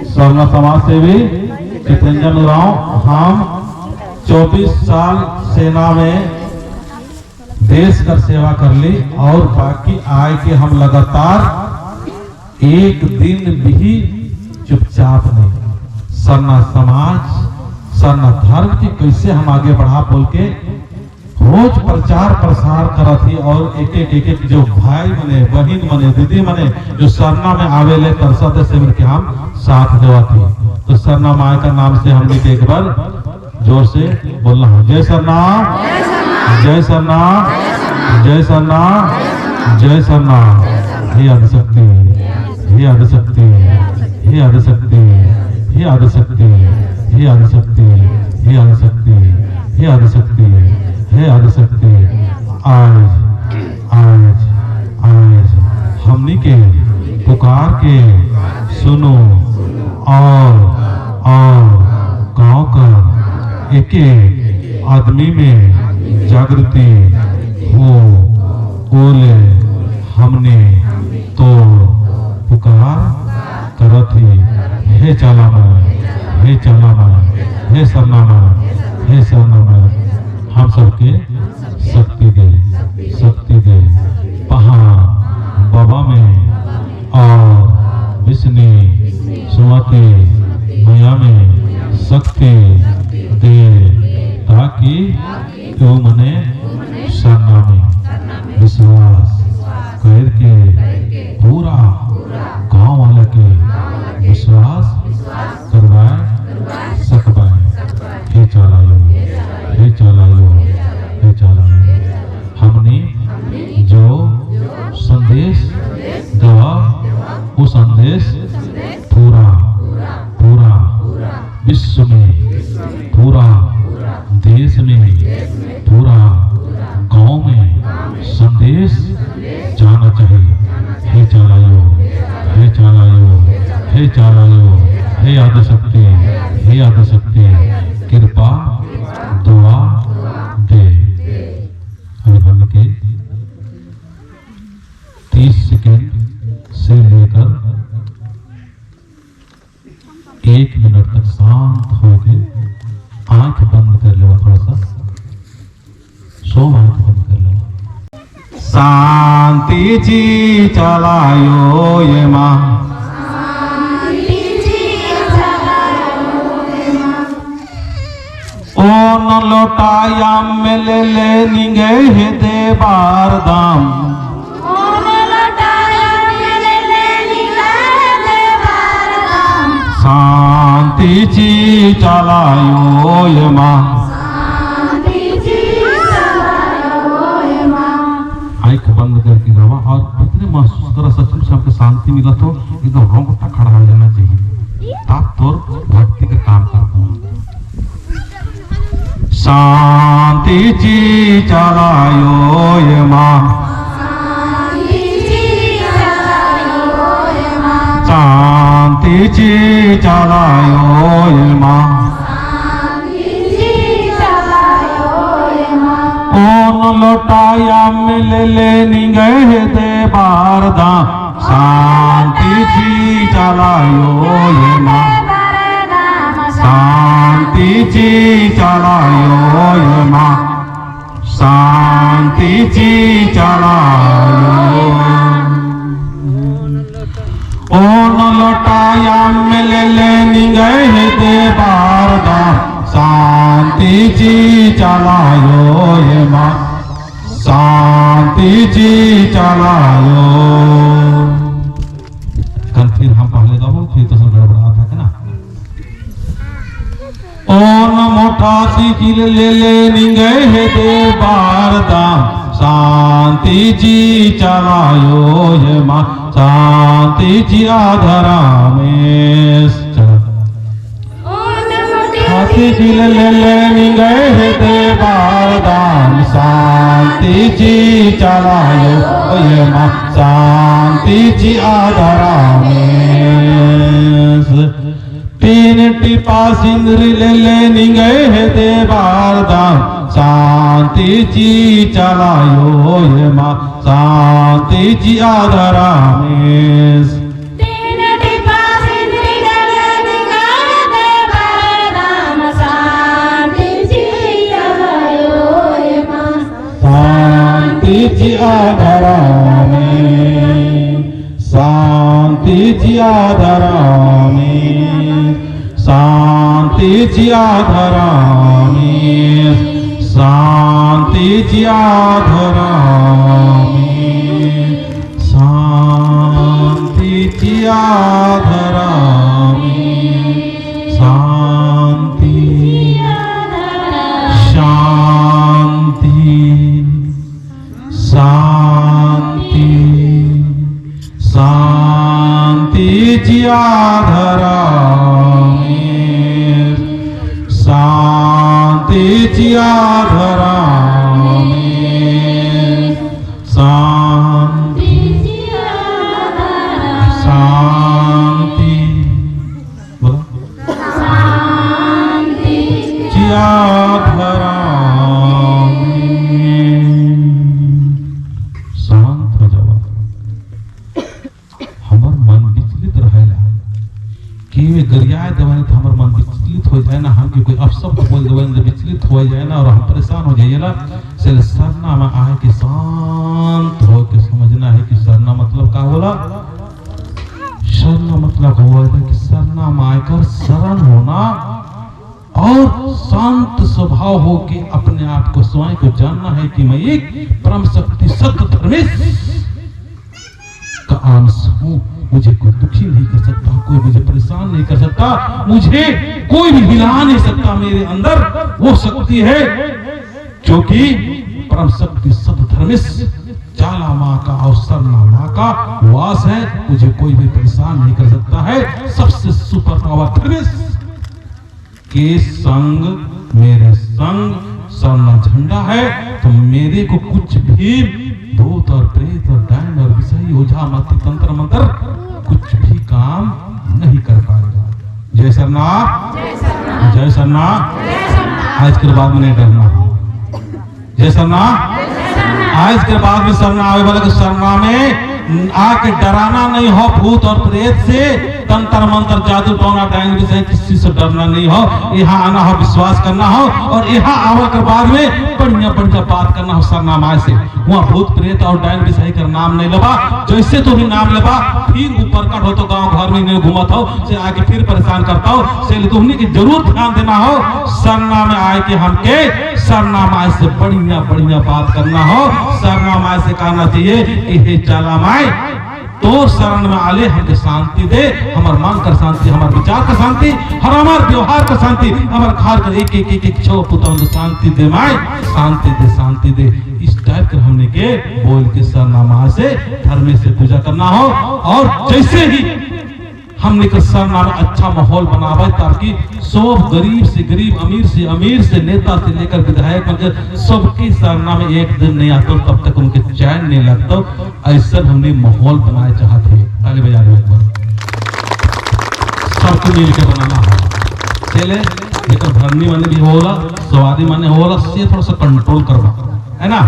सरना समाज सेवी चितरंजन उरांव। हम 24 साल सेना में देश का सेवा कर ली और बाकी आए के हम लगातार एक दिन भी चुपचाप नहीं। सरना समाज सरना धर्म की कैसे हम आगे बढ़ा बोल के रोज प्रचार प्रसार करत ही और एक जो भाई मने बहन मने दीदी मने जो सरना में आवेले तरसत से मिलके हम साथ देवा थी। तो सरना माए का नाम से हमने एक बार जोर से बोलना है जय सरना, जय सरना, जय सरना, जय सरना। हे आदिशक्ति, हे आदिशक्ति, हे आदिशक्ति, हे आदिशक्ति, हे आदिशक्ति, हे आदिशक्ति, हे आदिशक्ति, हे आदिशक्ति। आज आज आज हमनी के पुकार के सुनो और गांव का एक आदमी में जागृति हो बोले हमने तो पुकार करत ही हे चालामा, हे चालामा, हे सरनामा, हे सरनामा। हम सबके शक्ति दे, शक्ति दे। पहाड़ बाबा में और विष्णु सुमति मैया में शक्ति दे ताकि क्यों मने सरना में विश्वास करके पूरा गांव वाले के विश्वास करवाए सकवाए। हे चालायो, हे चालायो, हे चालायो। हमने जो संदेश देवा वो संदेश पूरा पूरा विश्व में, पूरा देश में, पूरा गांव में संदेश जाना चाहिए। हे चालायो, हे चालायो, हे चालायो, हे आदिशक्ति, हे आदिशक्ति कृपा दुआ दे। हम के 30 सेकंड से लेकर 1 मिनट तक शांत होके आंख बंद कर लो। थोड़ा सा आंख बंद कर लो। शांति जी चलायो ये माँ, ओ न लौटाया में ले निगे हे दे बार दाम। शांति जी चलायो ये माँ, आंख बंद करके रवा और कितने महसूस करा सचमुच से आपको शांति मिला तो एकदम रोंगटा खड़ा हो जाना चाहिए। आप तो भक्ति का काम करते हो। शांति जी चलायो ये माँ, शांति जी चलायो ये माँ, ओ लौटाया मिल ले निगह दे बारदा। शांति जी चलायो ये माँ, शांति जी चलायो ये माँ, शांति जी चलायो। ओ न लौटाया मिल ले निगह दे बारदा। शांति जी चलायो ये माँ, शांति जी चलायो। कल फिर हम पहले गाओ फिर तो सब गड़बड़ा था ना। ओन मोटा सिकिल ले ले निगह दे बारदा। शांति जी चलायो ये माँ, शांति जी आधरा में सिकिल ले ले निगह दे बारदा। शांति जी चलायो ये माँ, शांति जी आधरा में। तीन टिपा सिंदूर ले ले निगह दे बारदा। शांति जी चलायो ये माँ, शांति जी आधरा में। तीन टिपा सिंदूर ले ले जिया धरा में, शांति जिया धरा में, शांति जिया धरा में, शांति जिया धरा में, शांति जिया धरा में, शांति शांति शांति शांति जिया धरा में, शांति जिया धरा में, शांति शांति बोलो जिया धरा में। शांत हो जाओ, हमर मन विचलित रहेला कि वे गरियाए देवे तो हमर मन विचलित हो जाए ना, हम के कोई अपशब्द बोल देवे तो विचलित हो जाए ना और हम परेशान हो जाइए ना। से सरना में आए कि शांत हो के समझना है कि सरना मतलब का बोला। शरण मतलब हुआ था कि सरना में आकर शरण होना और शांत स्वभाव हो के अपने आप को स्वयं को जानना है कि मैं एक परम शक्ति सत्य धर्मेश का अंश हूं। मुझे कोई दुखी नहीं कर सकता, कोई मुझे परेशान नहीं कर सकता, मुझे कोई भी हिला नहीं सकता। मेरे अंदर वो शक्ति है जो कि परम शक्ति सत्य धर्मेश जाला माँ का और सरना माँ का वास है। मुझे कोई भी परेशान नहीं कर सकता है। सबसे सुपर पावर धर्मेश के संग मेरे संग सरना झंडा है, तो मेरे को कुछ भी भूत और प्रेत और डायन और विषयी ओझा माती तंत्र मंत्र कुछ भी काम नहीं कर पाएगा। जय सरना, जय सरना। आज के बाद में नहीं डरना। जय सरना। आज के बाद में सरना आवे वाला के सरना में आके डराना नहीं हो। भूत और प्रेत से, तंत्र मंत्र जादू टोना डायन से किसी से डरना नहीं हो। यहाँ आना हो, विश्वास करना हो और यहाँ आवे के बाद में बढ़िया बढ़िया बात करना हो सरनामा से। वहाँ भूत प्रेत और डायन विषय का नाम नहीं लेबा। जैसे तो भी नाम लेबा फिर ऊपर कट हो तो गांव घर में नहीं घूमत हो से आके फिर परेशान करता हो। से तुमने की जरूर ध्यान देना हो। सरना में आए के हमके सरनामा से बढ़िया बढ़िया बात करना हो। सरनामा से कहना चाहिए कि हे चला माए तो शरण में आले हमके शांति दे, हमार मन का शांति, हमार विचार का शांति, हर हमार व्यवहार का शांति, हमार घर का एक एक छो पुतों को शांति दे माए, शांति दे, शांति दे। इस टाइप के हमने के बोल के सरनामा से धर्म से पूजा करना हो। और जैसे ही हमने के सरनामा में अच्छा माहौल बनावे ताकि सब गरीब से गरीब, अमीर से नेता से लेकर विधायक सबके सरना में एक दिन नहीं आता तब तक उनके चैन नहीं लगता। ऐसा हमने माहौल बनाए चाहते हैं। ताली बजा दो एक बार। सबको मिल के बनाना है। चले लेकर धरनी माने भी होला, स्वादी माने होला, से थोड़ा सा कंट्रोल करवा है ना।